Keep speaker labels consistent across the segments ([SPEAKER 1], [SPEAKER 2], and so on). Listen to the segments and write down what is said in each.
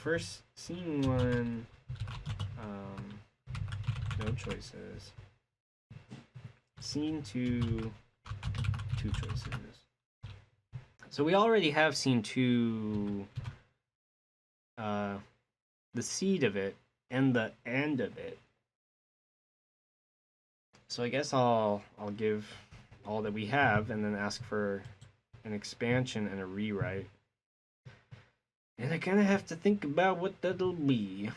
[SPEAKER 1] first scene 1, no choices. Scene 2, 2 choices. So we already have scene 2, the seed of it and the end of it. So I guess I'll give all that we have and then ask for an expansion and a rewrite. And I kind of have to think about what that'll be.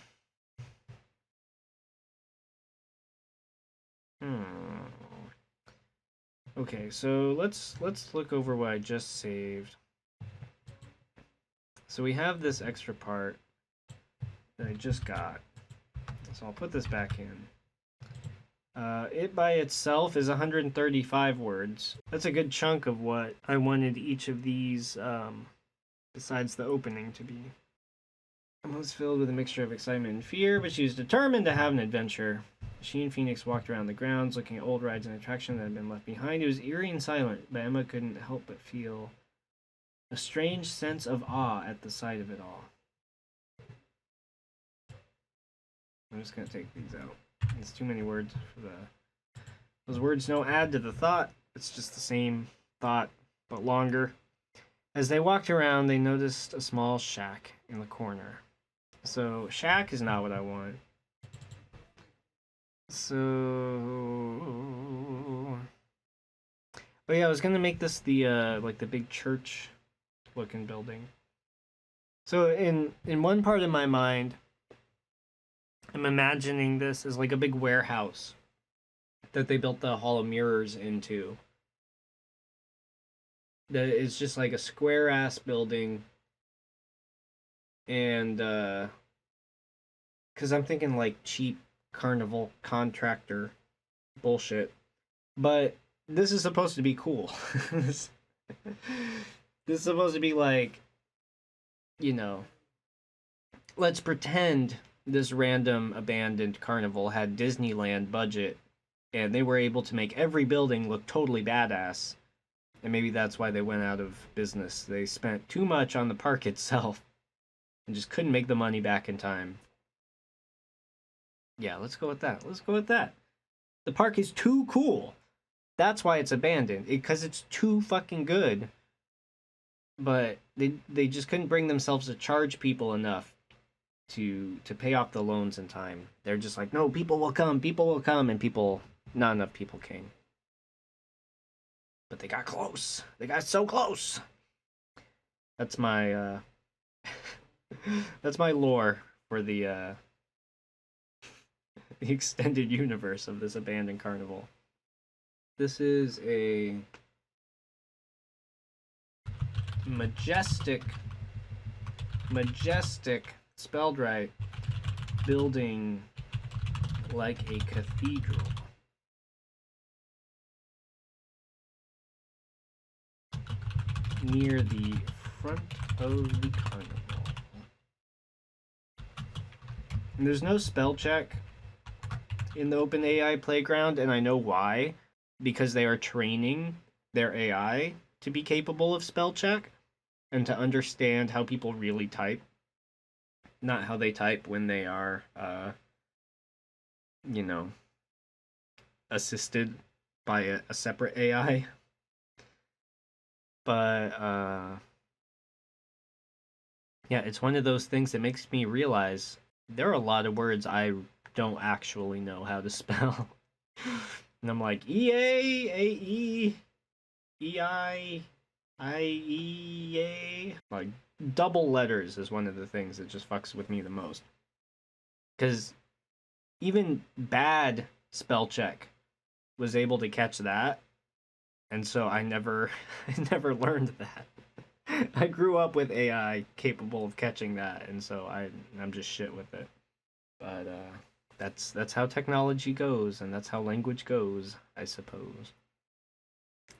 [SPEAKER 1] Okay, so let's look over what I just saved. So we have this extra part that I just got. So I'll put this back in. It by itself is 135 words. That's a good chunk of what I wanted each of these, besides the opening, to be. Emma was filled with a mixture of excitement and fear, but she was determined to have an adventure. She and Phoenix walked around the grounds, looking at old rides and attractions that had been left behind. It was eerie and silent, but Emma couldn't help but feel a strange sense of awe at the sight of it all. I'm just going to take these out. It's too many words for the... Those words don't add to the thought. It's just the same thought, but longer. As they walked around, they noticed a small shack in the corner. So, shack is not what I want. So... Oh yeah, I was gonna make this the, like the big church-looking building. So, in one part of my mind, I'm imagining this as like a big warehouse that they built the Hall of Mirrors into. That is just like a square-ass building. And, because I'm thinking like cheap Carnival contractor bullshit. But this is supposed to be cool. This is supposed to be like, you know, let's pretend this random abandoned carnival had Disneyland budget and they were able to make every building look totally badass. And maybe that's why they went out of business. They spent too much on the park itself and just couldn't make the money back in time. Yeah, let's go with that. Let's go with that. The park is too cool. That's why it's abandoned. Because it's too fucking good. But they just couldn't bring themselves to charge people enough to pay off the loans in time. They're just like, no, people will come, and not enough people came. But they got close. They got so close. That's my that's my lore for the extended universe of this abandoned carnival. This is a majestic, spelled right, building like a cathedral. Near the front of the carnival. And there's no spell check in the OpenAI playground, and I know why. Because they are training their AI to be capable of spell check and to understand how people really type. Not how they type when they are, you know, assisted by a separate AI. But, yeah, it's one of those things that makes me realize there are a lot of words I don't actually know how to spell. And I'm like, E-A, A-E, E-I, I-E-A. Like, double letters is one of the things that just fucks with me the most. Because even bad spell check was able to catch that. And so I never learned that. I grew up with AI capable of catching that, and so I'm just shit with it. But that's how technology goes, and that's how language goes, I suppose.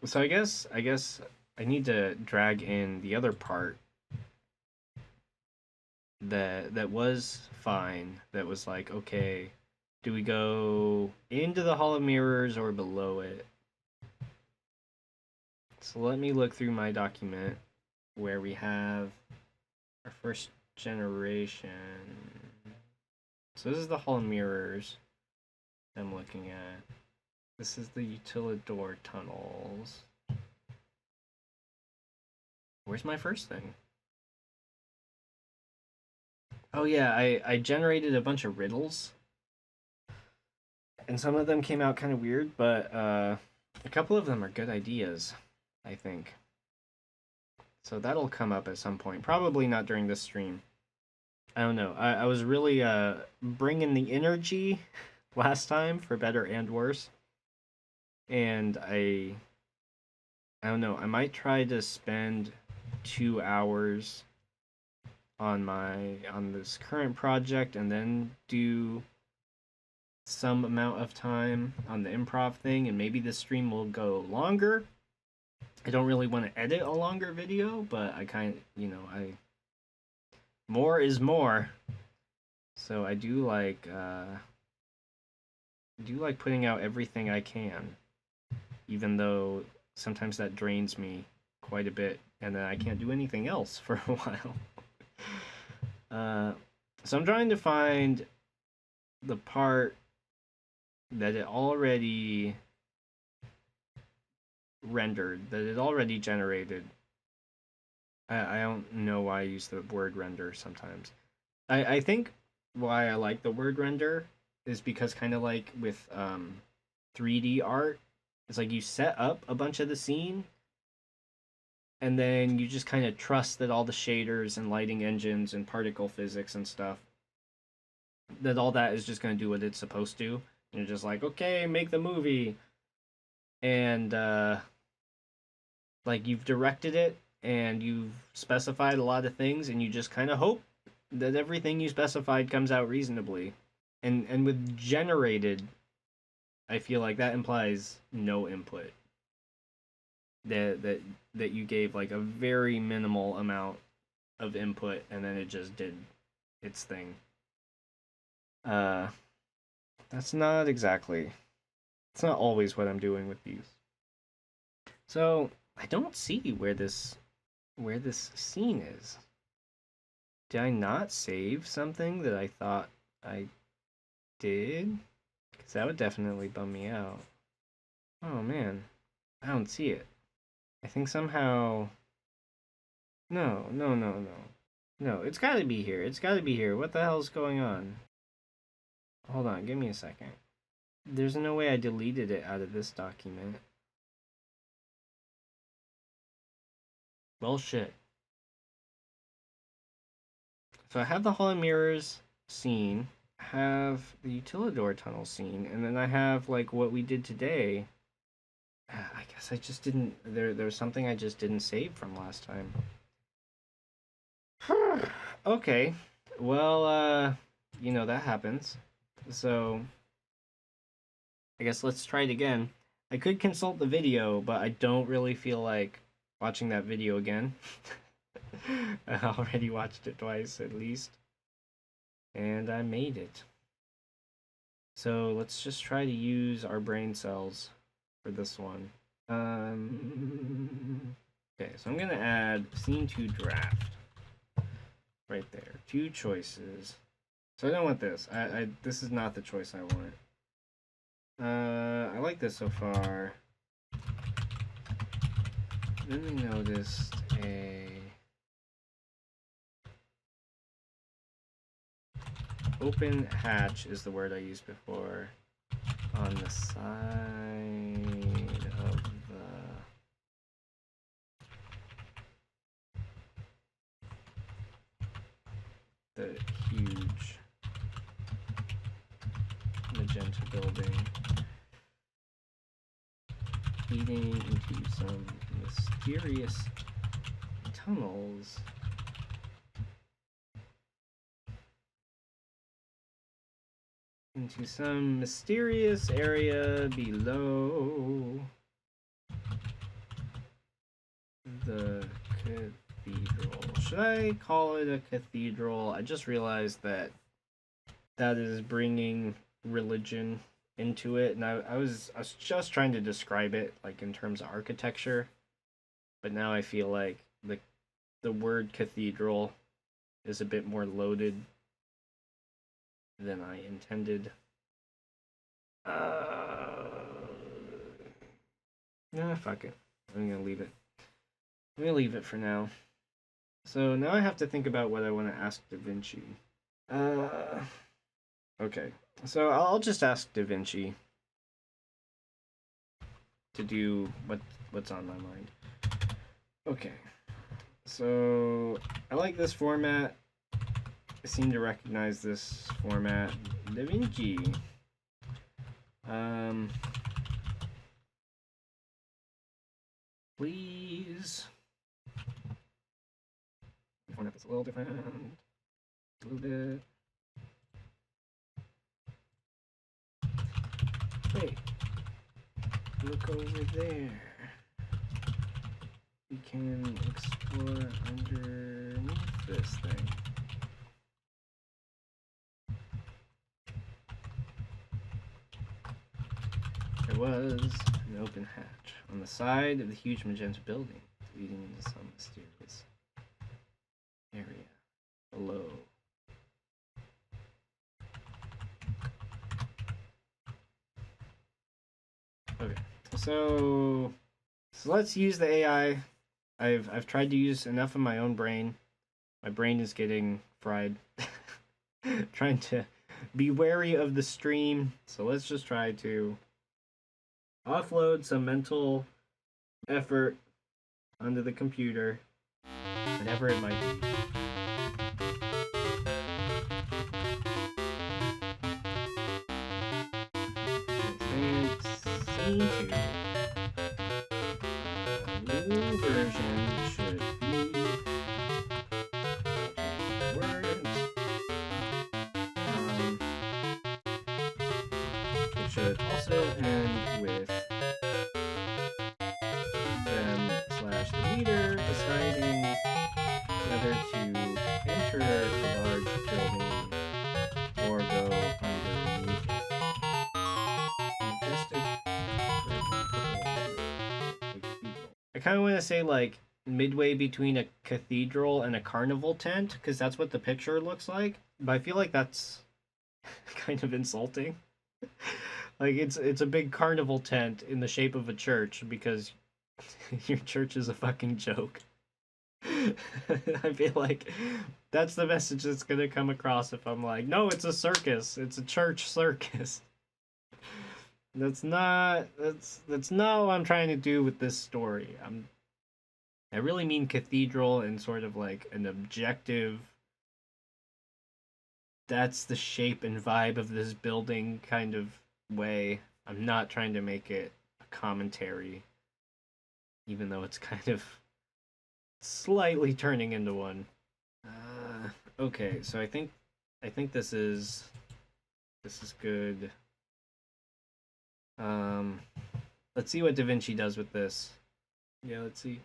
[SPEAKER 1] So I guess I need to drag in the other part that was fine. That was like, okay, do we go into the Hall of Mirrors or below it? So let me look through my document where we have our first generation. So this is the hall of mirrors I'm looking at. This is the utilidor tunnels. Where's my first thing? Oh yeah, I generated a bunch of riddles. And some of them came out kind of weird, but a couple of them are good ideas, I think. So that'll come up at some point. Probably not during this stream. I don't know. I was really bringing the energy last time, for better and worse. And I don't know. I might try to spend 2 hours on this current project and then do some amount of time on the improv thing, and maybe the stream will go longer. I don't really want to edit a longer video, but I kind of, more is more. So I do like putting out everything I can, even though sometimes that drains me quite a bit, and then I can't do anything else for a while. So I'm trying to find the part that it already rendered, that it already generated. I don't know why I use the word render sometimes. I think why I like the word render is because, kind of like with 3D art, it's like you set up a bunch of the scene and then you just kind of trust that all the shaders and lighting engines and particle physics and stuff, that all that is just going to do what it's supposed to. And you're just like, okay, make the movie. And like, you've directed it and you've specified a lot of things, and you just kind of hope that everything you specified comes out reasonably. And with generated, I feel like that implies no input. That you gave like a very minimal amount of input, and then it just did its thing. That's not exactly. It's not always what I'm doing with these. So I don't see where this scene is. Did I not save something that I thought I did? Because that would definitely bum me out. Oh man, I don't see it. I think somehow... No, it's gotta be here. It's gotta be here. What the hell's going on? Hold on, give me a second. There's no way I deleted it out of this document. Well, shit. So I have the Hall of Mirrors scene, have the Utilidor tunnel scene, and then I have like what we did today. I guess I just didn't. There was something I just didn't save from last time. Okay, well, that happens. So I guess let's try it again. I could consult the video, but I don't really feel like watching that video again. I already watched it twice at least, and I made it. So let's just try to use our brain cells for this one. Okay, so I'm gonna add scene 2 draft right there. 2 choices. So I don't want this. This is not the choice I want. I like this so far. Then we noticed a open hatch is the word I used before on the side of the huge magenta building, leading into some mysterious tunnels. Into some mysterious area below the cathedral. Should I call it a cathedral? I just realized that is bringing religion into it, and I was just trying to describe it like in terms of architecture, but now I feel like the word cathedral is a bit more loaded than I intended. Nah, fuck it. I'm gonna leave it. I'm gonna leave it for now. So now I have to think about what I want to ask DaVinci. Okay. So I'll just ask DaVinci to do what's on my mind. Okay. So I like this format. I seem to recognize this format. DaVinci. Please. The format is a little different. A little bit. Wait. Look over there. We can explore underneath this thing. There was an open hatch on the side of the huge magenta building, leading into some mysterious area below. Okay, so let's use the AI. I've tried to use enough of my own brain. My brain is getting fried. Trying to be wary of the stream, so let's just try to offload some mental effort onto the computer, whatever it might be. Scene 2. New version should be words. It should also end with them/the leader deciding whether to enter the large building or go underneath it. I kind of want to say like midway between a cathedral and a carnival tent, because that's what the picture looks like. But I feel like that's kind of insulting. Like it's a big carnival tent in the shape of a church because your church is a fucking joke. I feel like that's the message that's gonna come across if I'm like, no, it's a circus. It's a church circus. That's not what I'm trying to do with this story. I really mean cathedral in sort of like an objective, that's the shape and vibe of this building kind of way. I'm not trying to make it a commentary, even though it's kind of slightly turning into one. Okay, so I think this is good. Let's see what DaVinci does with this. Yeah, let's see.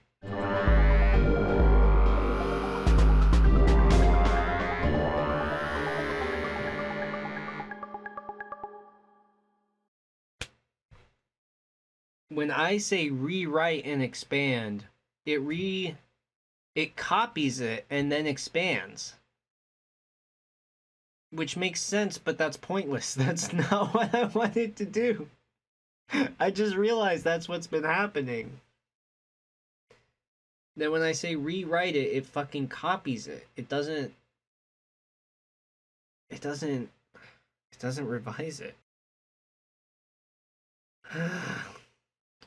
[SPEAKER 1] When I say rewrite and expand, it copies it and then expands. Which makes sense, but that's pointless. That's not what I wanted to do. I just realized that's what's been happening. That when I say rewrite it, it fucking copies it. It doesn't revise it.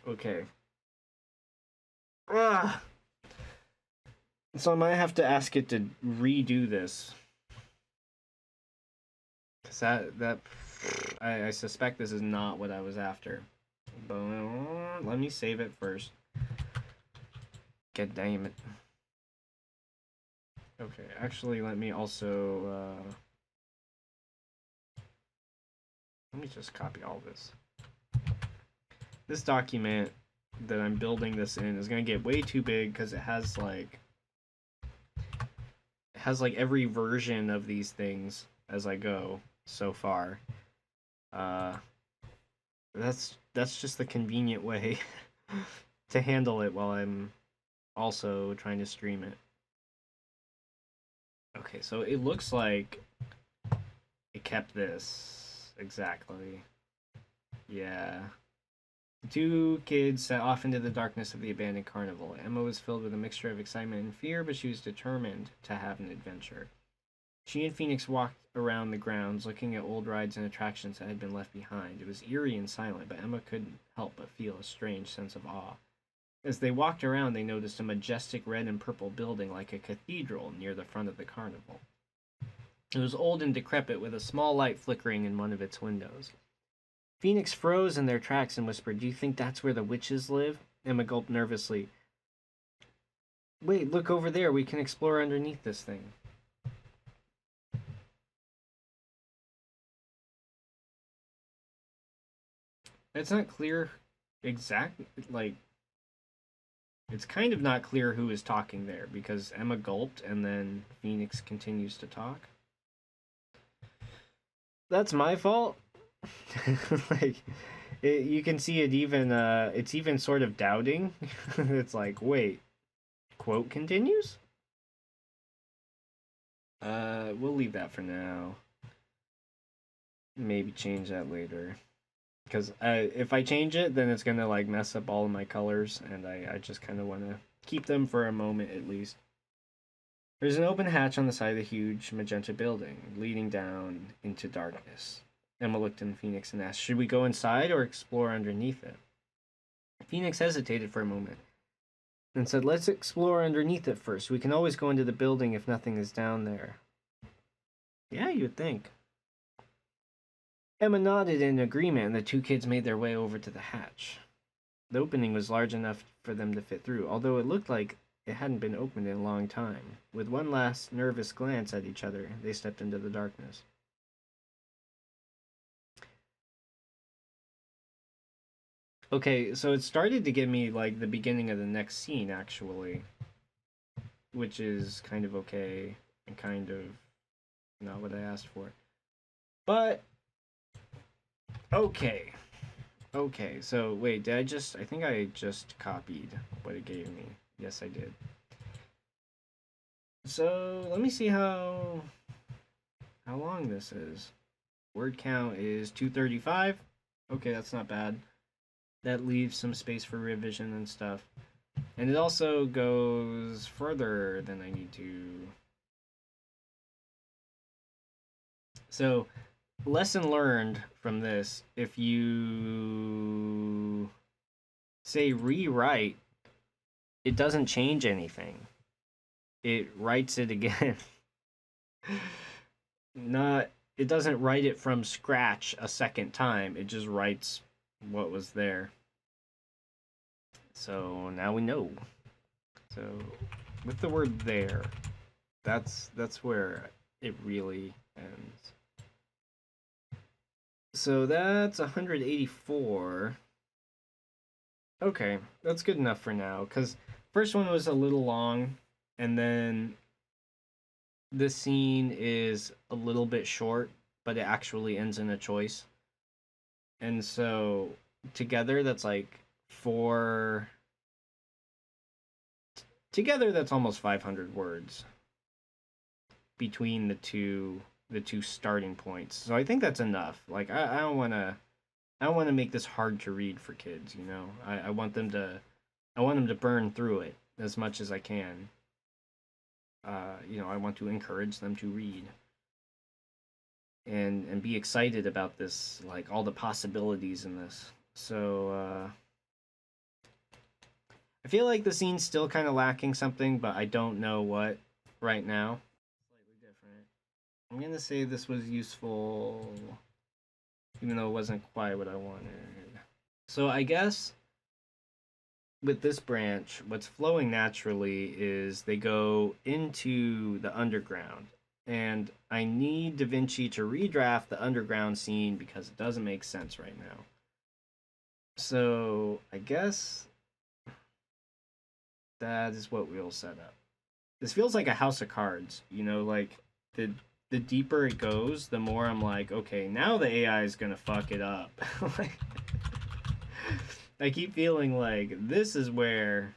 [SPEAKER 1] Okay. So I might have to ask it to redo this. Cause I suspect this is not what I was after. But let me save it first. God damn it. Okay, actually let me also let me just copy all this. This document that I'm building this in is gonna get way too big because it has like every version of these things as I go so far. That's just the convenient way to handle it while I'm also trying to stream it. Okay, so it looks like it kept this exactly. Yeah. The two kids set off into the darkness of the abandoned carnival. Emma was filled with a mixture of excitement and fear, but she was determined to have an adventure. She and Phoenix walked around the grounds, looking at old rides and attractions that had been left behind. It was eerie and silent, but Emma couldn't help but feel a strange sense of awe. As they walked around, they noticed a majestic red and purple building like a cathedral near the front of the carnival. It was old and decrepit, with a small light flickering in one of its windows. Phoenix froze in their tracks and whispered, "Do you think that's where the witches live?" Emma gulped nervously. "Wait, look over there. We can explore underneath this thing." It's not clear exactly, like, it's kind of not clear who is talking there because Emma gulped and then Phoenix continues to talk. That's my fault. Like, you can see it even, it's even sort of doubting. It's like, wait, quote continues? We'll leave that for now. Maybe change that later. Because if I change it, then it's going to, like, mess up all of my colors, and I just kind of want to keep them for a moment at least. There's an open hatch on the side of the huge magenta building, leading down into darkness. Emma looked at Phoenix and asked, "Should we go inside or explore underneath it?" Phoenix hesitated for a moment and said, "Let's explore underneath it first. We can always go into the building if nothing is down there." Yeah, you'd think. Emma nodded in agreement, and the two kids made their way over to the hatch. The opening was large enough for them to fit through, although it looked like it hadn't been opened in a long time. With one last nervous glance at each other, they stepped into the darkness. Okay, so it started to give me, like, the beginning of the next scene, actually. Which is kind of okay, and kind of not what I asked for. But, okay. Okay, so wait, I think I just copied what it gave me. Yes, I did. So, let me see how long this is. Word count is 235. Okay, that's not bad. That leaves some space for revision and stuff. And it also goes further than I need to. So, lesson learned from this, if you say rewrite, it doesn't change anything. It writes it again. It doesn't write it from scratch a second time. It just writes what was there. So now we know. So with the word there, that's where it really ends. So that's 184. Okay, that's good enough for now, because first one was a little long, and then this scene is a little bit short, but it actually ends in a choice. And so together that's like together that's almost 500 words between the two starting points. So I think that's enough. Like, I don't want to make this hard to read for kids, you know. I want them to burn through it as much as I can. You know, I want to encourage them to read and be excited about this, like all the possibilities in this. So I feel like the scene's still kind of lacking something, but I don't know what right now. Slightly different. I'm gonna say this was useful, even though it wasn't quite what I wanted. So I guess with this branch, what's flowing naturally is they go into the underground. And I need Da Vinci to redraft the underground scene because it doesn't make sense right now. So I guess that is what we'll set up. This feels like a house of cards, you know, like the deeper it goes, the more I'm like, okay, now the AI is gonna fuck it up. Like, I keep feeling like this is where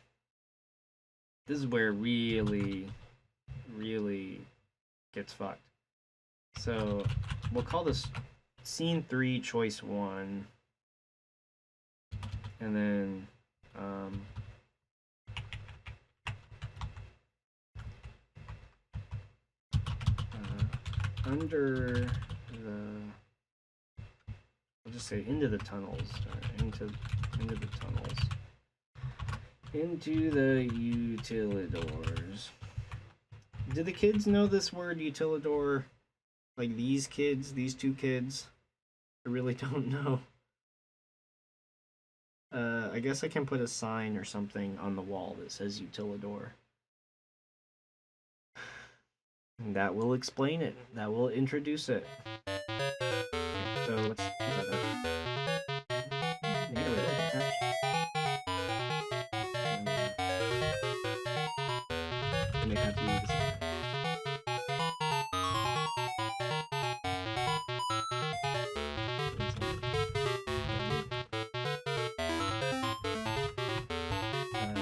[SPEAKER 1] really gets fucked. So we'll call this scene 3, choice 1, and then under the, I'll just say into the tunnels, into the tunnels, into the utilidors. Do the kids know this word utilidor? Like these kids, these two kids? I really don't know. I guess I can put a sign or something on the wall that says utilidor. And that will explain it. That will introduce it. So let's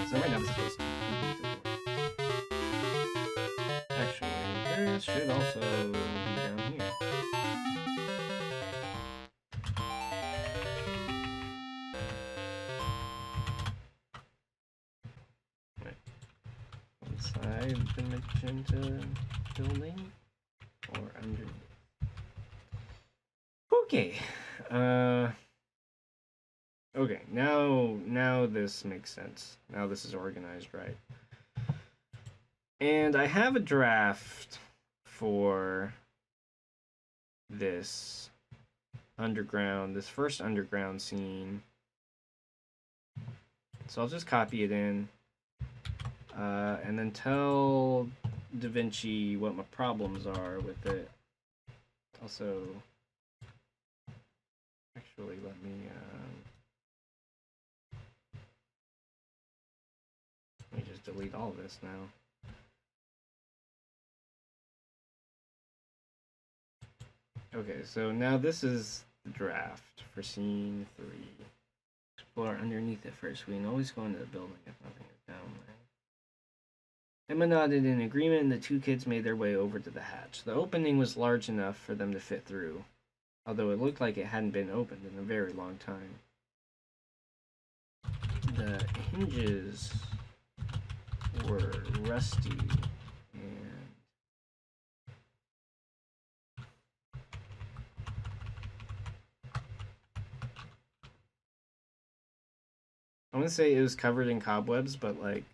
[SPEAKER 1] so right now this is supposed to be actually, this should also be down here. Right. Inside the magenta building or underneath. Okay. Okay, now this makes sense. Now this is organized right. And I have a draft for this first underground scene. So I'll just copy it in, and then tell DaVinci what my problems are with it. Also, actually, let me just delete all this now. Okay, so now this is the draft for scene 3. Explore underneath it first. We can always go into the building if nothing is down there. Emma nodded in agreement, and the two kids made their way over to the hatch. The opening was large enough for them to fit through, although it looked like it hadn't been opened in a very long time. The hinges were rusty and I'm gonna say it was covered in cobwebs, but like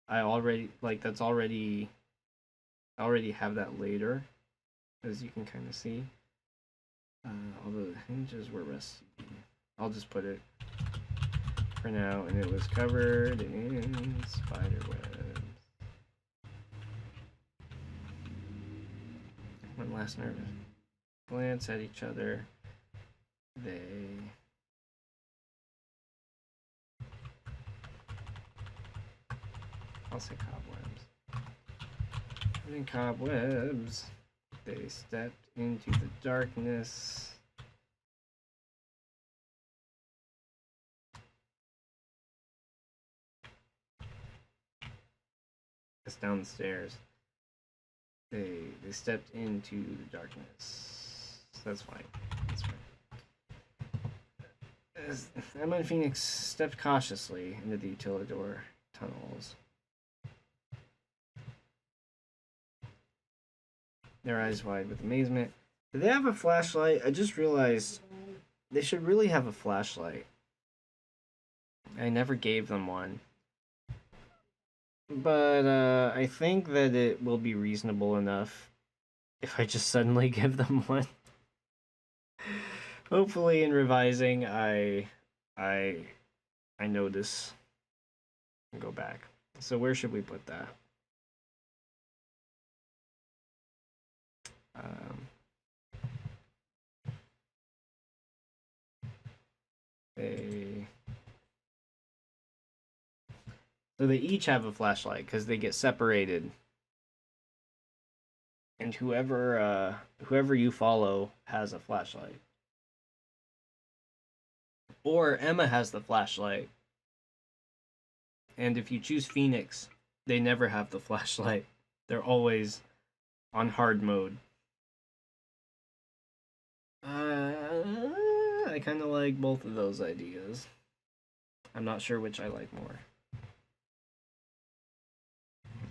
[SPEAKER 1] I already have that later, as you can kind of see. Although the hinges were rusty, I'll just put it for now, and it was covered in spider webs. One last nervous glance at each other. I'll say cobwebs. In cobwebs, they stepped into the darkness. It's down the stairs. They stepped into the darkness. That's fine. That's fine. As Emma and Phoenix stepped cautiously into the utilidor tunnels, their eyes wide with amazement. Do they have a flashlight? I just realized they should really have a flashlight. I never gave them one. But I think that it will be reasonable enough if I just suddenly give them one. Hopefully in revising I notice and go back. So where should we put that? So they each have a flashlight because they get separated, and whoever you follow has a flashlight. Or Emma has the flashlight, and if you choose Phoenix, they never have the flashlight. They're always on hard mode. I kind of like both of those ideas. I'm not sure which I like more.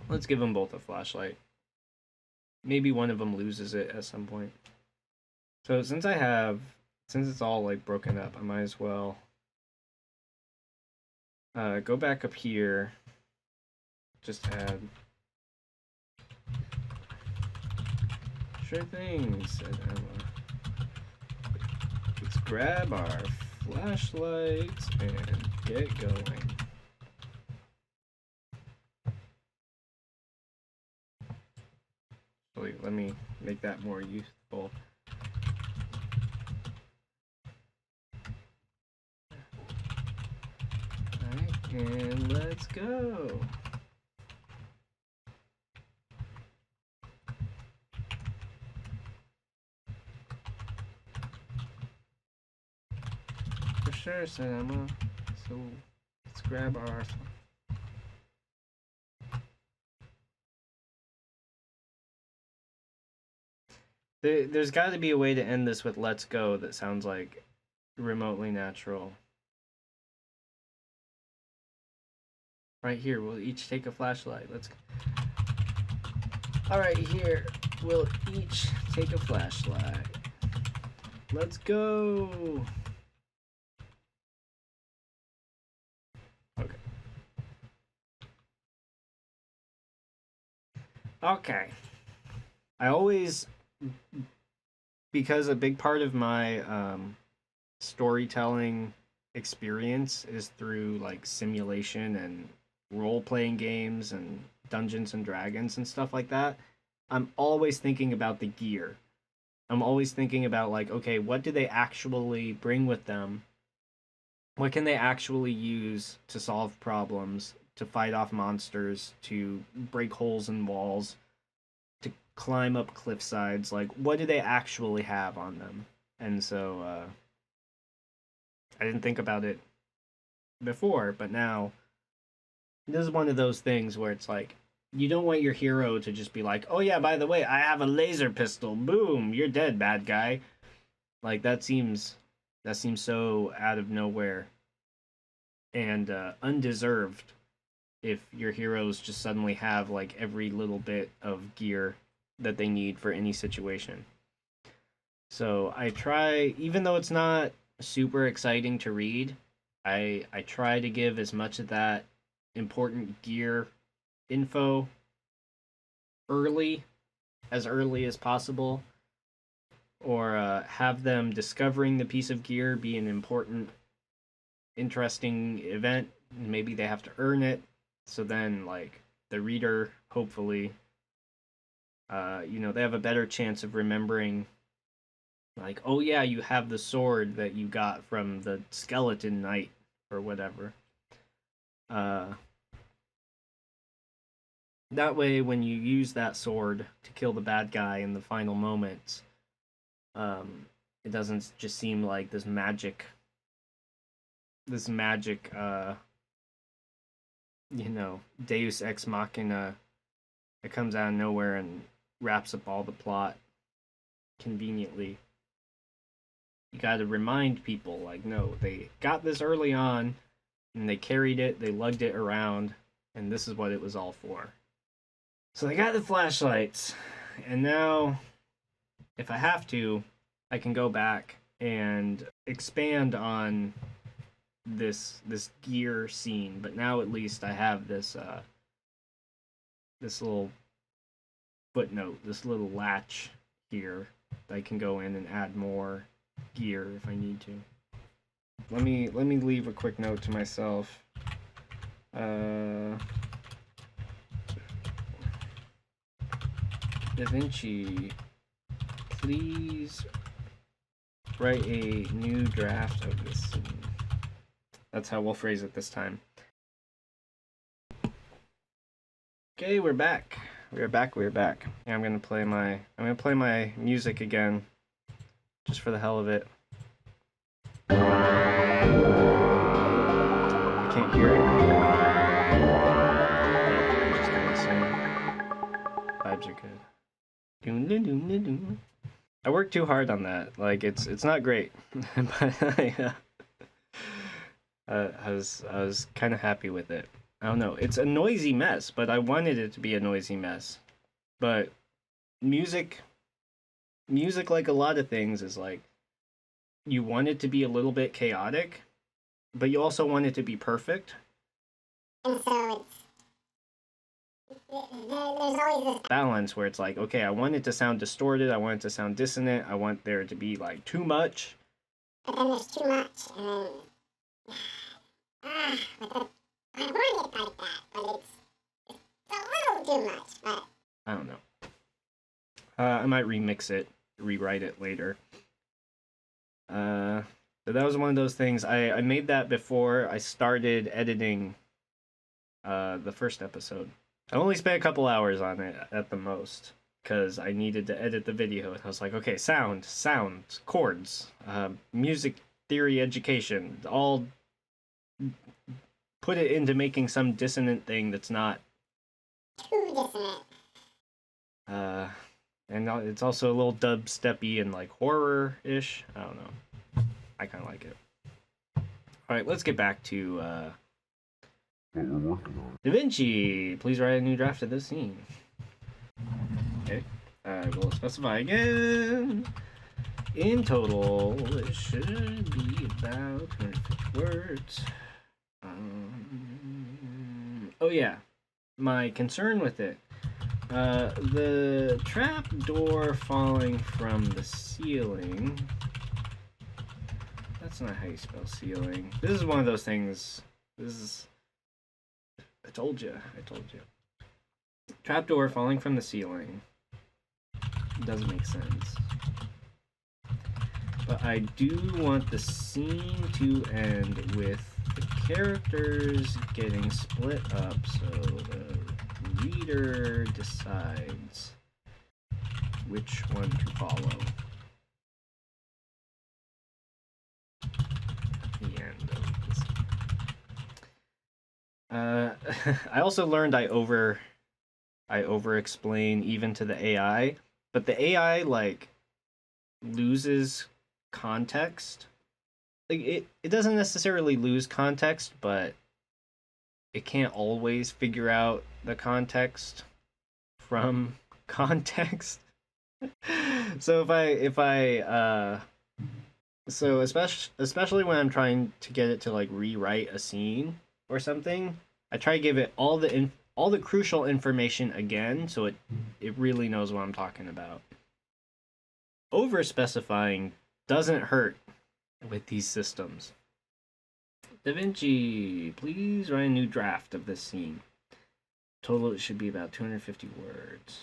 [SPEAKER 1] Let's give them both a flashlight. Maybe one of them loses it at some point. So since it's all like broken up, I might as well go back up here. Just add. Sure thing, said Emma. Let's grab our flashlights and get going. Wait, let me make that more useful. Alright, and let's go. For sure, said Emma. So let's grab our. There's got to be a way to end this with "Let's go" that sounds like remotely natural. Right here, we'll each take a flashlight. Let's. All right, here we'll each take a flashlight. Let's go. Okay. Okay. I always, because a big part of my storytelling experience is through like simulation and role-playing games and Dungeons and Dragons and stuff like that, I'm always thinking about the gear. I'm always thinking about like, okay, what do they actually bring with them? What can they actually use to solve problems, to fight off monsters, to break holes in walls, to climb up cliff sides? Like, what do they actually have on them? And so I didn't think about it before, but now this is one of those things where it's like, you don't want your hero to just be like, oh yeah, by the way, I have a laser pistol. Boom, you're dead, bad guy. Like, that seems so out of nowhere and undeserved if your heroes just suddenly have like every little bit of gear that they need for any situation. So I try, even though it's not super exciting to read, I try to give as much of that important gear info early as possible, or have them discovering the piece of gear be an important, interesting event. Maybe they have to earn it, so then like the reader, hopefully, they have a better chance of remembering, like, oh yeah, you have the sword that you got from the skeleton knight or whatever. That way, when you use that sword to kill the bad guy in the final moments, it doesn't just seem like this magic, Deus Ex Machina that comes out of nowhere and wraps up all the plot conveniently. You got to remind people, like, no, they got this early on, and they carried it, they lugged it around, and this is what it was all for. So they got the flashlights, and now, if I have to, I can go back and expand on this gear scene. But now at least I have this little footnote, this little latch here that I can go in and add more gear if I need to. Let me leave a quick note to myself. Da Vinci, please write a new draft of this scene. That's how we'll phrase it this time. Okay, we're back. We're back. Yeah, I'm gonna play my music again, just for the hell of it. I can't hear it. I'm just gonna sing. Vibes are good. worked too hard on that. Like it's not great, but I was kind of happy with it. I don't know. It's a noisy mess, but I wanted it to be a noisy mess. But music, like a lot of things, is like you want it to be a little bit chaotic, but you also want it to be perfect. And so there's always this balance where it's like, okay, I want it to sound distorted, I want it to sound dissonant, I want there to be like too much. But then there's too much, and then I want it like that, but it's a little too much. But I don't know. I might remix it, rewrite it later. So that was one of those things. I made that before I started editing the first episode. I only spent a couple hours on it at the most because I needed to edit the video. And I was like, okay, sound, chords, music theory education, all put it into making some dissonant thing that's not too dissonant. And it's also a little dubsteppy and like horror-ish. I don't know. I kind of like it. All right, let's get back to what we're working on. Da Vinci, please write a new draft of this scene. Okay, I will specify again. In total, it should be about 250 words. Oh yeah, my concern with it. The trap door falling from the ceiling. That's not how you spell ceiling. This is one of those things. I told you. Trapdoor falling from the ceiling. Doesn't make sense. But I do want the scene to end with the characters getting split up so the reader decides which one to follow. The end of this. I also learned I over explain even to the AI, but the AI like loses context. Like it doesn't necessarily lose context, but it can't always figure out the context from context. So so especially when I'm trying to get it to like rewrite a scene or something, I try to give it all the crucial information again so it really knows what I'm talking about. Over specifying doesn't hurt with these systems. Da Vinci, please write a new draft of this scene. Total, it should be about 250 words.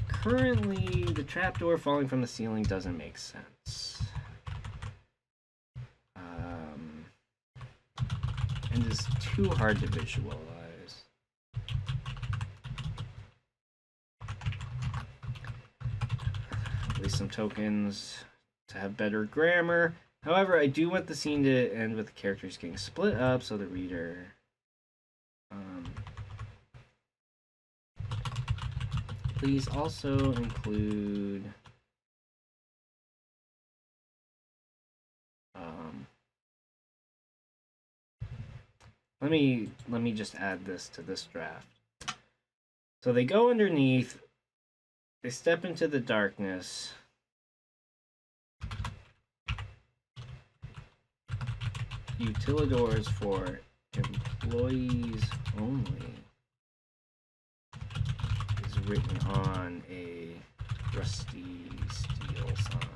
[SPEAKER 1] Currently, the trapdoor falling from the ceiling doesn't make sense. And is too hard to visualize. At least some tokens to have better grammar. However, I do want the scene to end with the characters getting split up so the reader please also include let me just add this to this draft. So they go underneath, they step into the darkness. Utilidors for employees only is written on a rusty steel sign.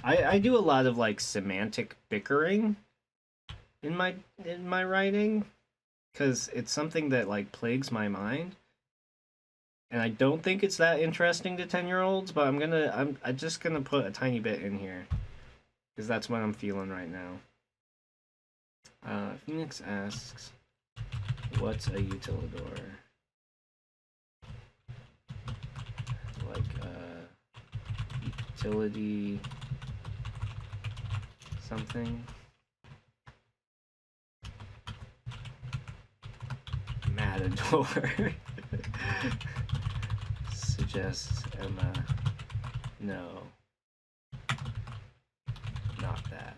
[SPEAKER 1] I do a lot of like semantic bickering in my writing because it's something that like plagues my mind, and I don't think it's that interesting to 10-year-olds, but I'm just gonna put a tiny bit in here because that's what I'm feeling right now. Phoenix asks, what's a utilidor? Like utility something. Matador. Suggests Emma. No. Not that.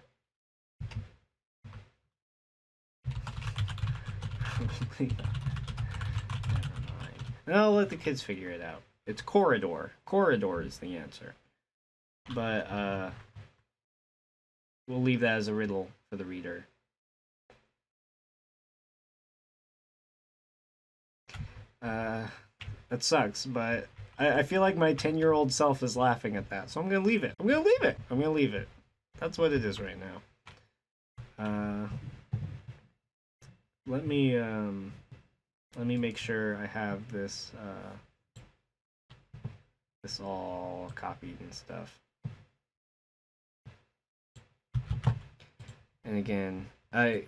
[SPEAKER 1] Never mind. And I'll let the kids figure it out. It's corridor. Corridor is the answer. But we'll leave that as a riddle for the reader. That sucks, but I feel like my 10-year-old self is laughing at that, so I'm gonna leave it. I'm gonna leave it. That's what it is right now. Let me make sure I have this this all copied and stuff. And again, I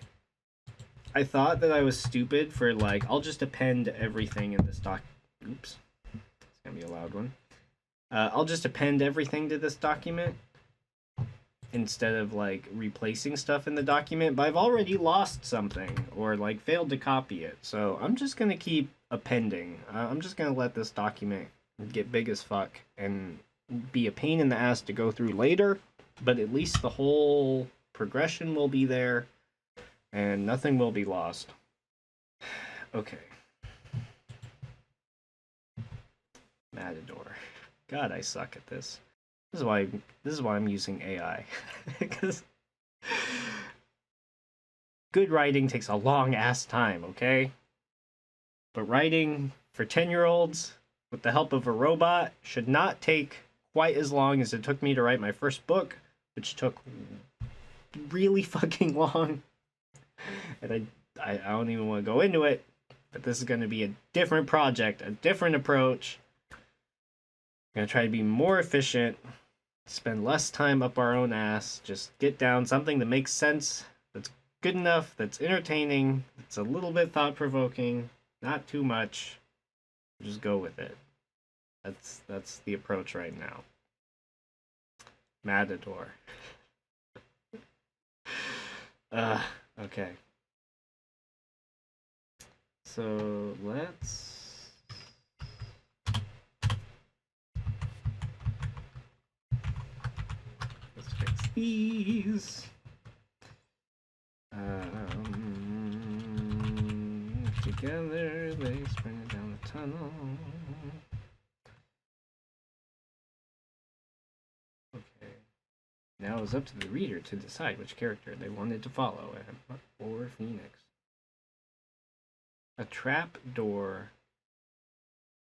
[SPEAKER 1] thought that I was stupid for like, I'll just append everything in this doc. Oops, it's gonna be a loud one. I'll just append everything to this document instead of like replacing stuff in the document, but I've already lost something or like failed to copy it. So I'm just gonna keep appending. I'm just gonna let this document get big as fuck and be a pain in the ass to go through later, but at least the whole progression will be there and nothing will be lost. Okay. Matador. God, I suck at this. This is why I'm using AI. Because good writing takes a long ass time, okay? But writing for 10-year-olds with the help of a robot should not take quite as long as it took me to write my first book, which took really fucking long. And I don't even want to go into it, but this is going to be a different project, a different approach. I'm going to try to be more efficient, spend less time up our own ass, just get down something that makes sense, that's good enough, that's entertaining, that's a little bit thought-provoking, not too much. Just go with it. That's the approach right now. Matador. Okay. So let's fix these. Together they sprint down the tunnel. Okay. Now it's up to the reader to decide which character they wanted to follow, Emma or Phoenix. A trap door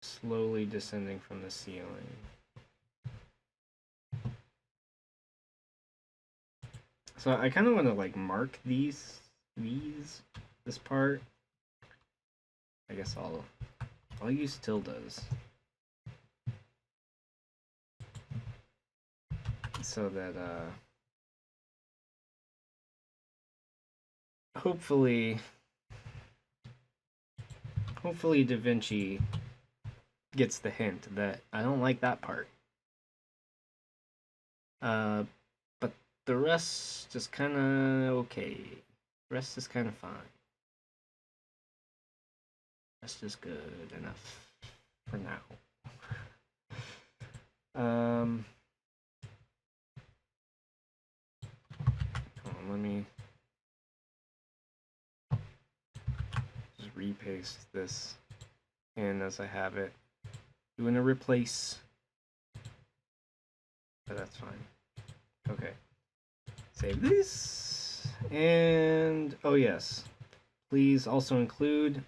[SPEAKER 1] slowly descending from the ceiling. So I kind of want to like mark this part. I guess I'll use tildes so that hopefully Da Vinci gets the hint that I don't like that part. But the rest is kind of okay. The rest is kind of fine. Rest is good enough for now. Hold on, let me just repaste this in as I have it. Doing a replace, but that's fine. Okay. Save this, and oh yes, please also include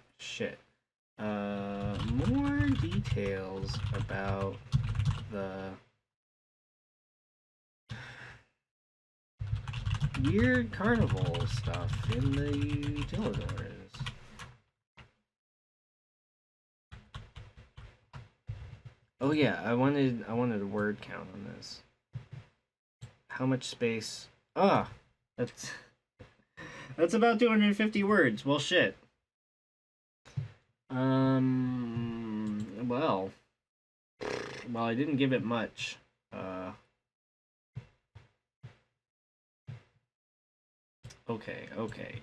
[SPEAKER 1] more details about the weird carnival stuff in the utilidors. Oh yeah, I wanted a word count on this. How much space? That's about 250 words. Well, shit. Well, I didn't give it much. Okay. Okay.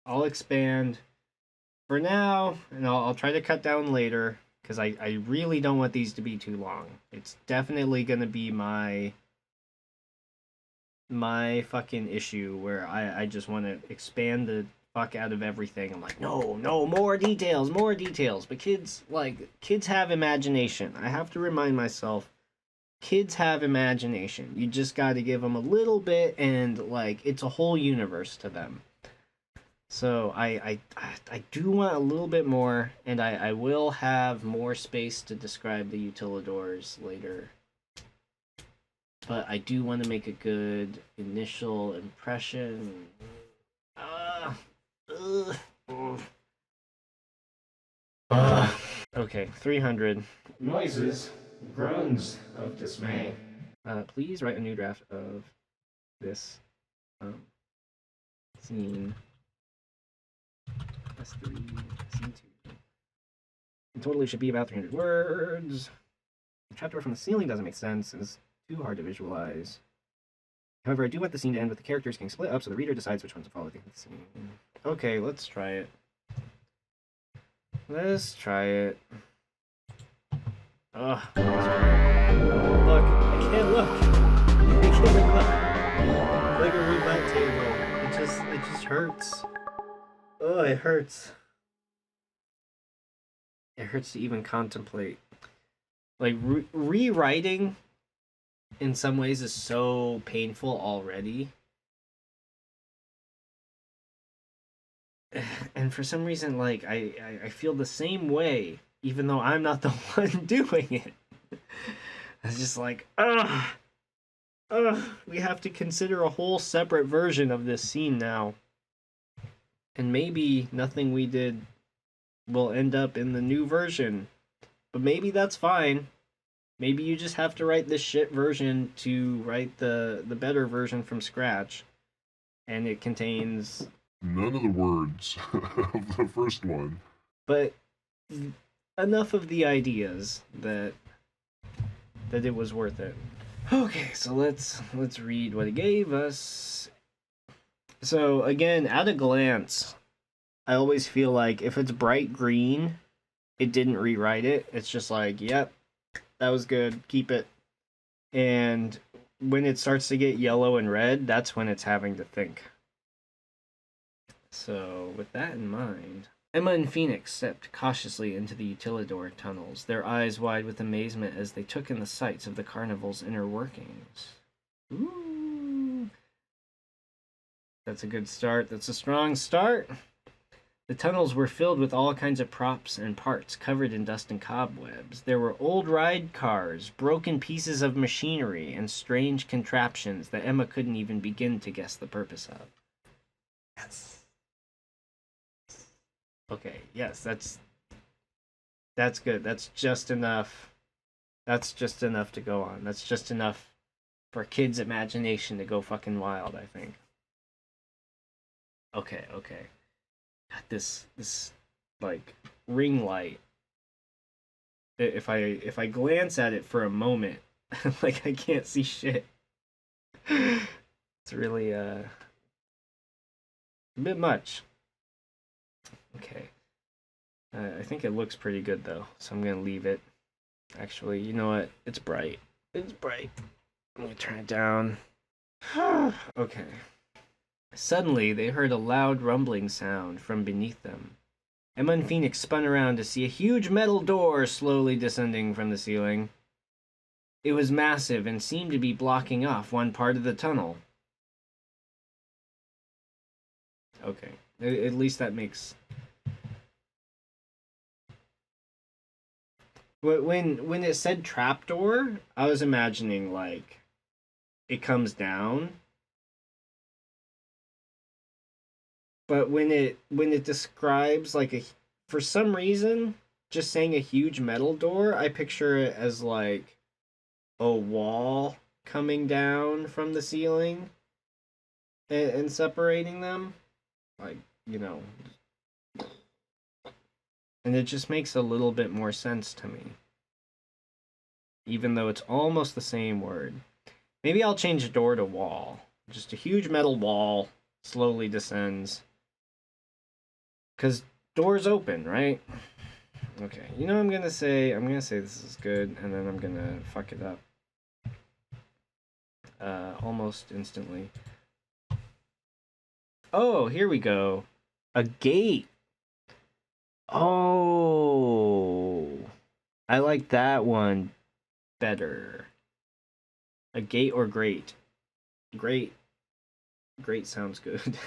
[SPEAKER 1] I'll expand for now, and I'll try to cut down later because I really don't want these to be too long. It's definitely gonna be my fucking issue where I just want to expand the fuck out of everything. I'm like, no, more details, more details. But kids have imagination. I have to remind myself, kids have imagination. You just got to give them a little bit, and like it's a whole universe to them. So I do want a little bit more, and I will have more space to describe the utilidors later. But I do want to make a good initial impression. Okay, 300. Noises, groans of dismay. Please write a new draft of this scene. S3, scene 2. It totally should be about 300 words. The trapdoor from the ceiling doesn't make sense. It's too hard to visualize. However, I do want the scene to end with the characters getting split up so the reader decides which one to follow at the end of the scene. Okay, let's try it. Let's try it. Ugh. Look, I can't look. I can't look. Like a roulette table. It just hurts. Oh, it hurts. It hurts to even contemplate. Like rewriting in some ways is so painful already. And for some reason, like I feel the same way, even though I'm not the one doing it. It's just like, we have to consider a whole separate version of this scene now. And maybe nothing we did will end up in the new version. But maybe that's fine. Maybe you just have to write this shit version to write the better version from scratch. And it contains
[SPEAKER 2] none of the words of the first one.
[SPEAKER 1] But enough of the ideas that it was worth it. Okay, so let's read what it gave us. So again, at a glance, I always feel like if it's bright green, it didn't rewrite it. It's just like, yep, that was good, keep it. And when it starts to get yellow and red, that's when it's having to think. So with that in mind, Emma and Phoenix stepped cautiously into the utilidor tunnels, their eyes wide with amazement as they took in the sights of the Carnival's inner workings. Ooh. That's a good start. That's a strong start. The tunnels were filled with all kinds of props and parts covered in dust and cobwebs. There were old ride cars, broken pieces of machinery, and strange contraptions that Emma couldn't even begin to guess the purpose of. Yes. Okay, yes, that's good. That's just enough. That's just enough to go on. That's just enough for kids' imagination to go fucking wild, I think. Okay. Got this like ring light. If I glance at it for a moment, like I can't see shit. It's really a bit much. Okay. I think it looks pretty good though, so I'm gonna leave it. Actually, you know what? It's bright. It's bright. I'm gonna turn it down. Okay. Suddenly, they heard a loud rumbling sound from beneath them. Emma and Phoenix spun around to see a huge metal door slowly descending from the ceiling. It was massive and seemed to be blocking off one part of the tunnel. Okay. At least that makes... When it said trapdoor, I was imagining, like, it comes down. But when it describes, like, for some reason, just saying a huge metal door, I picture it as, like, a wall coming down from the ceiling and separating them. Like, you know... And it just makes a little bit more sense to me. even though it's almost the same word. Maybe I'll change door to wall. Just a huge metal wall slowly descends. Because doors open, right? Okay, you know what I'm gonna say? I'm gonna say this is good, and then I'm gonna fuck it up. Almost instantly. Oh, here we go. A gate. Oh, I like that one better. A gate or grate? Great. Great sounds good.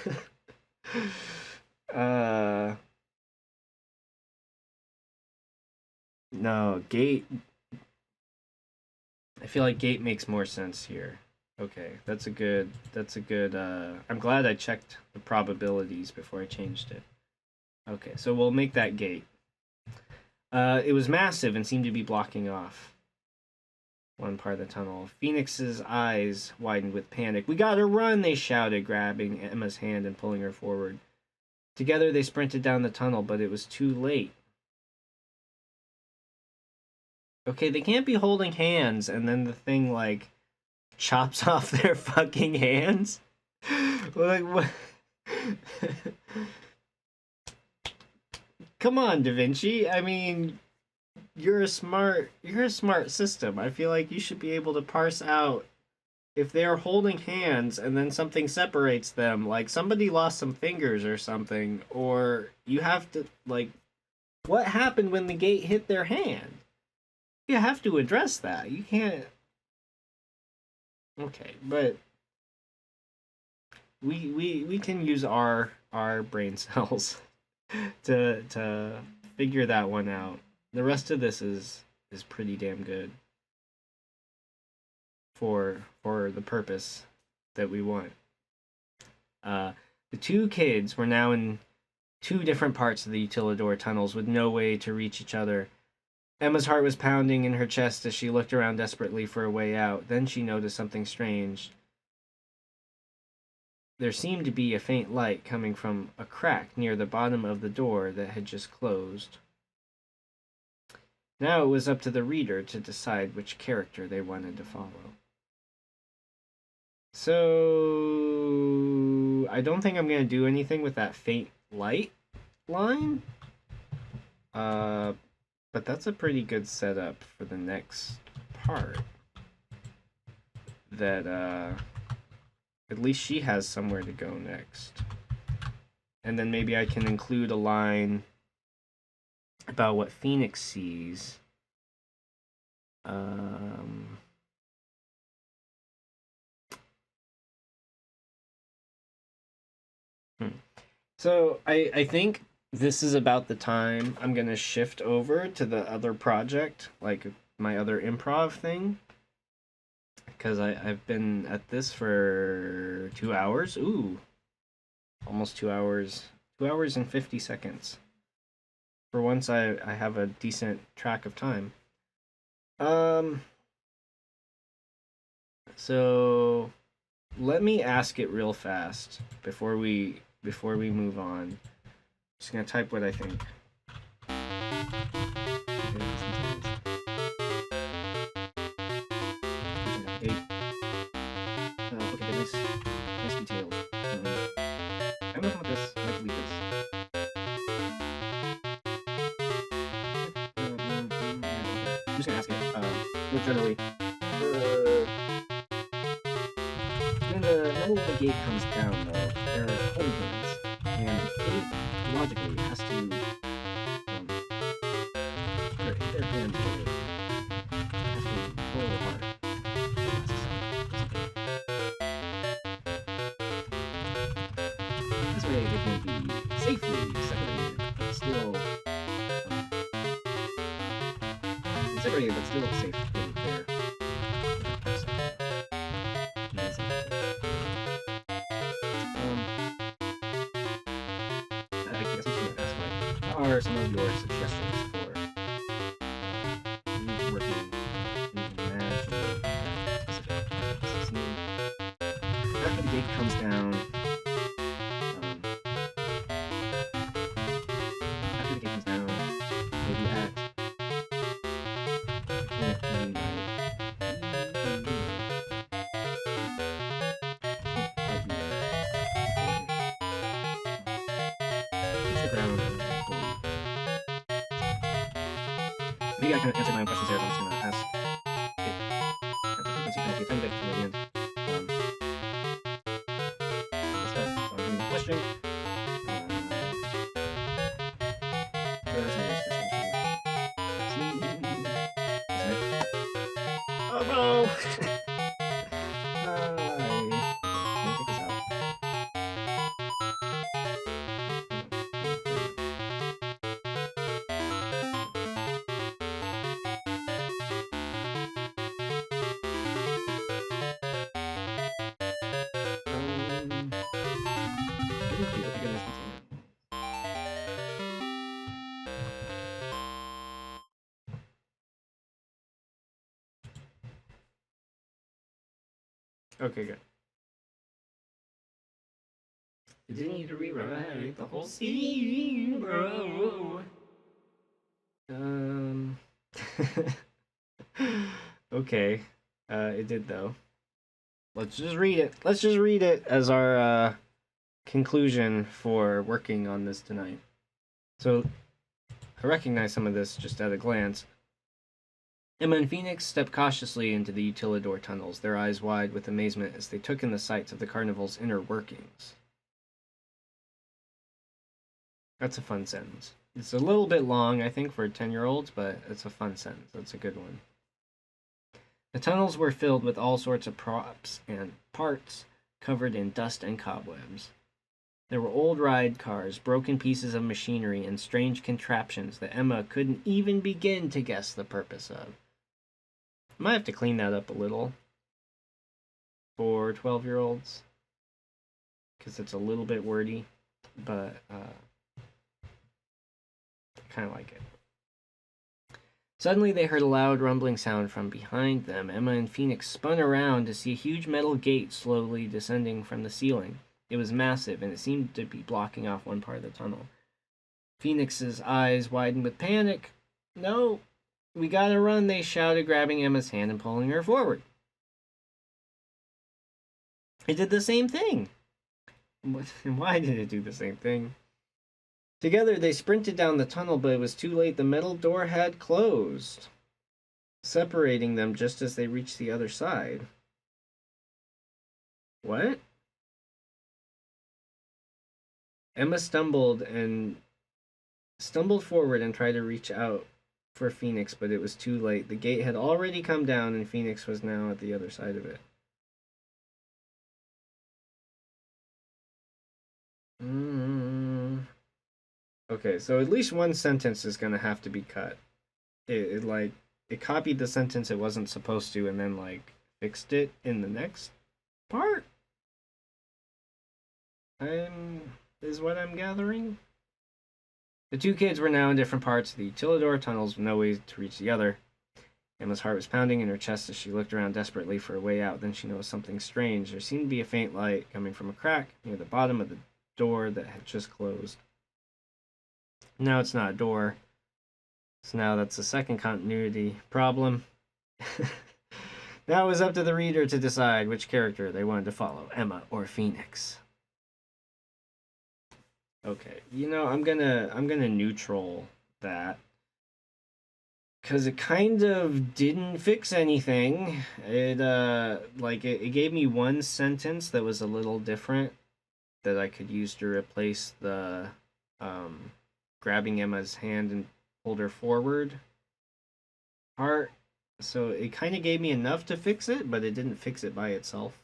[SPEAKER 1] No, gate. I feel like gate makes more sense here. Okay, that's a good, I'm glad I checked the probabilities before I changed it. Okay, so we'll make that gate. It was massive and seemed to be blocking off one part of the tunnel. Phoenix's eyes widened with panic. "We gotta run," they shouted, grabbing Emma's hand and pulling her forward. Together they sprinted down the tunnel, but it was too late. Okay, they can't be holding hands and then the thing, like, chops off their fucking hands? Like, what? Come on, Da Vinci. I mean, you're a smart system. I feel like you should be able to parse out if they are holding hands and then something separates them, like somebody lost some fingers or something, or you have to, like, what happened when the gate hit their hand? You have to address that. You can't. Okay, but we can use our brain cells to figure that one out. The rest of this is pretty damn good for the purpose that we want. The two kids were now in two different parts of the Utilidor tunnels with no way to reach each other. Emma's heart was pounding in her chest as she looked around desperately for a way out. Then she noticed something strange. There seemed to be a faint light coming from a crack near the bottom of the door that had just closed. Now it was up to the reader to decide which character they wanted to follow. So I don't think I'm going to do anything with that faint light line. But that's a pretty good setup for the next part. That, at least she has somewhere to go next. And then maybe I can include a line about what Phoenix sees. So I think this is about the time I'm gonna shift over to the other project, like my other improv thing. Because I've been at this for 2 hours. Ooh. Almost 2 hours. 2 hours and 50 seconds. For once I have a decent track of time. So let me ask it real fast before we move on. Just gonna type what I think. Okay, nice details. I don't know how this might lead this. I'm just gonna ask it. Generally, when the middle of the gate comes down, though, there are holding hands, and the gate logically has to their hands have to pull apart. This way they can be safely separated, but still separated, but still safe in their parts. I guess I'm just gonna ask, like, what are some of your suggestions for working imaginary specific scene? After the gate comes down, maybe act in a clean light. background. Maybe I kind of answered my own questions there, but I'm just going to ask it at the frequency penalty 10 bit for the end. So I'm doing the question. Oh no! Let me take this out. Okay, good. You didn't need to rewrite the whole scene, bro. Okay. It did though. Let's just read it. Let's just read it as our conclusion for working on this tonight. So, I recognize some of this just at a glance. Emma and Phoenix stepped cautiously into the utilidor tunnels, their eyes wide with amazement as they took in the sights of the Carnival's inner workings. That's a fun sentence. It's a little bit long, I think, for 10-year-olds, but it's a fun sentence. That's a good one. The tunnels were filled with all sorts of props and parts covered in dust and cobwebs. There were old ride cars, broken pieces of machinery, and strange contraptions that Emma couldn't even begin to guess the purpose of. I might have to clean that up a little for 12-year-olds because it's a little bit wordy, but I kind of like it. Suddenly they heard a loud rumbling sound from behind them. Emma and Phoenix spun around to see a huge metal gate slowly descending from the ceiling. It was massive, and it seemed to be blocking off one part of the tunnel. Phoenix's eyes widened with panic. "No, we gotta run," they shouted, grabbing Emma's hand and pulling her forward. It did the same thing. Why did it do the same thing? Together, they sprinted down the tunnel, but it was too late. The metal door had closed, separating them just as they reached the other side. What? Emma stumbled forward and tried to reach out for Phoenix, but it was too late. The gate had already come down, and Phoenix was now at the other side of it. Okay, so at least one sentence is gonna have to be cut. It copied the sentence it wasn't supposed to, and then fixed it in the next part. Is what I'm gathering. The two kids were now in different parts of the utilidor tunnels with no way to reach the other. Emma's heart was pounding in her chest as she looked around desperately for a way out. Then she noticed something strange. There seemed to be a faint light coming from a crack near the bottom of the door that had just closed. Now it's not a door. So now that's a second continuity problem. Now it was up to the reader to decide which character they wanted to follow, Emma or Phoenix. Okay, I'm gonna neutral that because it kind of didn't fix anything. It gave me one sentence that was a little different that I could use to replace the grabbing Emma's hand and pulled her forward part. So it kind of gave me enough to fix it, but it didn't fix it by itself.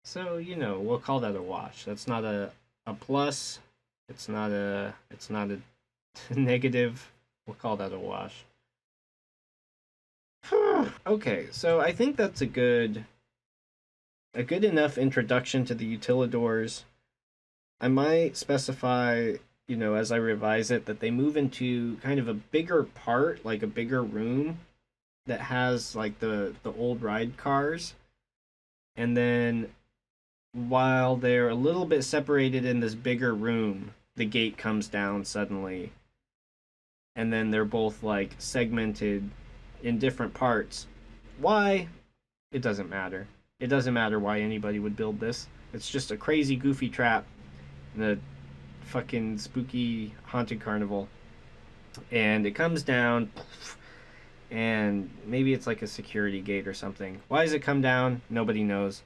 [SPEAKER 1] So, we'll call that a wash. That's not a plus. It's not a negative. We'll call that a wash. Okay, so I think that's a good enough introduction to the utilidors. I might specify, as I revise it, that they move into kind of a bigger part, like a bigger room that has the old ride cars. And then while they're a little bit separated in this bigger room, the gate comes down suddenly. And then they're both segmented in different parts. Why? It doesn't matter. It doesn't matter why anybody would build this. It's just a crazy, goofy trap. And the fucking spooky haunted carnival. And it comes down, and maybe it's like a security gate or something. Why does it come down? Nobody knows.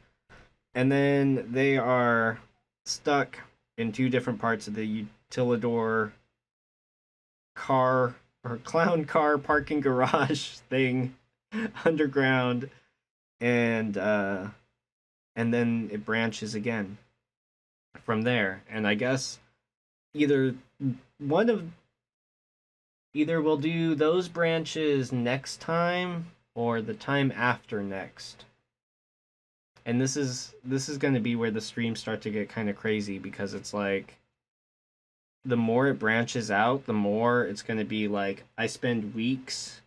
[SPEAKER 1] And then they are stuck in two different parts of the Utilidor car or clown car parking garage thing underground, and then it branches again from there. And I guess either we'll do those branches next time or the time after next. And this is going to be where the streams start to get kind of crazy, because it's like the more it branches out, the more it's going to be like I spend weeks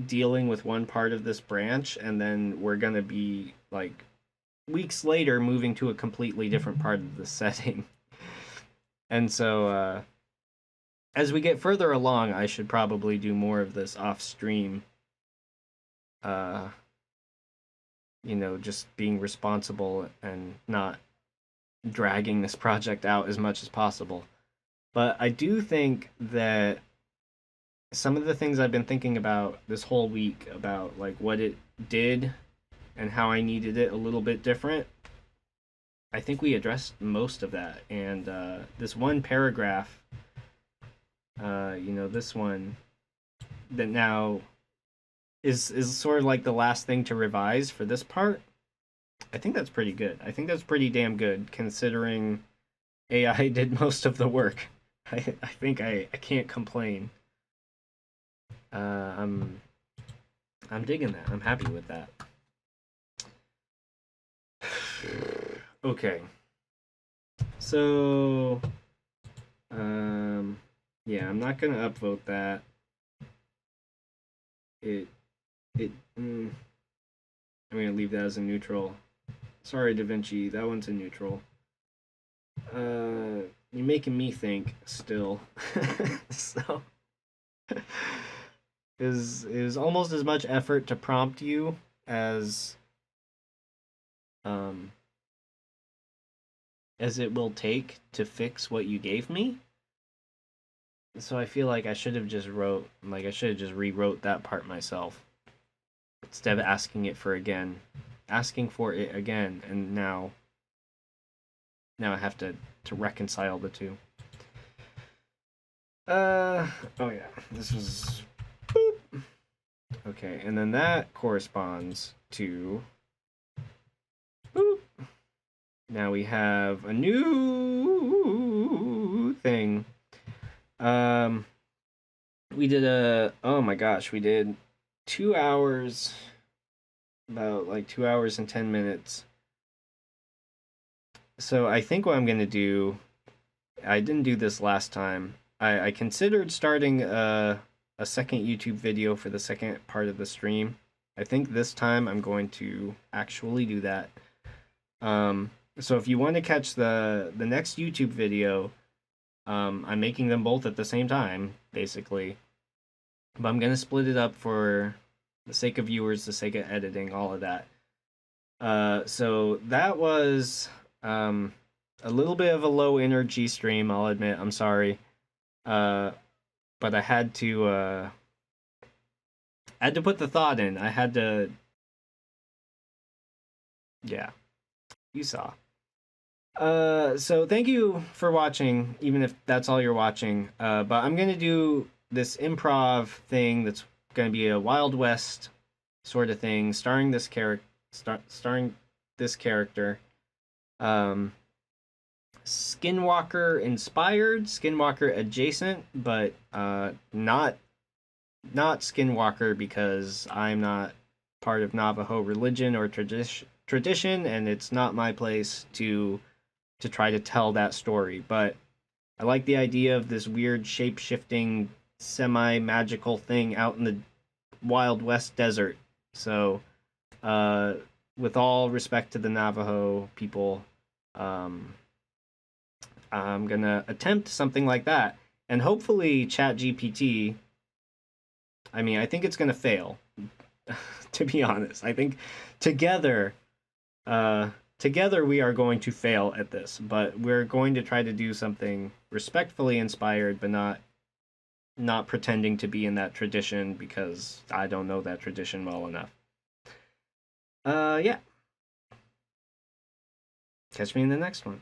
[SPEAKER 1] dealing with one part of this branch, and then we're going to be like weeks later moving to a completely different part of the setting. And so as we get further along, I should probably do more of this off stream. Just being responsible and not dragging this project out as much as possible. But I do think that some of the things I've been thinking about this whole week, about like what it did and how I needed it a little bit different, I think we addressed most of that. And this one paragraph, this one that now is sort of like the last thing to revise for this part. I think that's pretty good. I think that's pretty damn good, considering AI did most of the work. I think I can't complain. I'm digging that. I'm happy with that. Okay. So, yeah, I'm not gonna upvote that. I'm gonna leave that as a neutral. Sorry, Da Vinci, that one's a neutral. You're making me think still. So is almost as much effort to prompt you as it will take to fix what you gave me. So I feel like I should have just rewrote that part myself, instead of asking for it again, and now I have to reconcile the two. Oh yeah, this was boop. Okay, and then that corresponds to boop. Now we have a new thing. We did we did 2 hours, about like 2 hours and 10 minutes. So I think what I'm gonna do, I didn't do this last time. I considered starting a second YouTube video for the second part of the stream. I think this time I'm going to actually do that. So if you want to catch the next YouTube video, I'm making them both at the same time, basically. But I'm going to split it up for the sake of viewers, the sake of editing, all of that. So that was a little bit of a low energy stream, I'll admit. I'm sorry. But I had to put the thought in. I had to... Yeah. You saw. So thank you for watching, even if that's all you're watching. But I'm going to do this improv thing that's going to be a Wild West sort of thing, starring this character. Skinwalker inspired, Skinwalker adjacent, but not Skinwalker, because I'm not part of Navajo religion or tradition, and it's not my place to try to tell that story. But I like the idea of this weird shape-shifting semi-magical thing out in the Wild West desert. So with all respect to the Navajo people, I'm gonna attempt something like that, and hopefully ChatGPT, I think it's gonna fail. To be honest, I think together Together we are going to fail at this, but we're going to try to do something respectfully inspired, but not pretending to be in that tradition because I don't know that tradition well enough. Yeah. Catch me in the next one.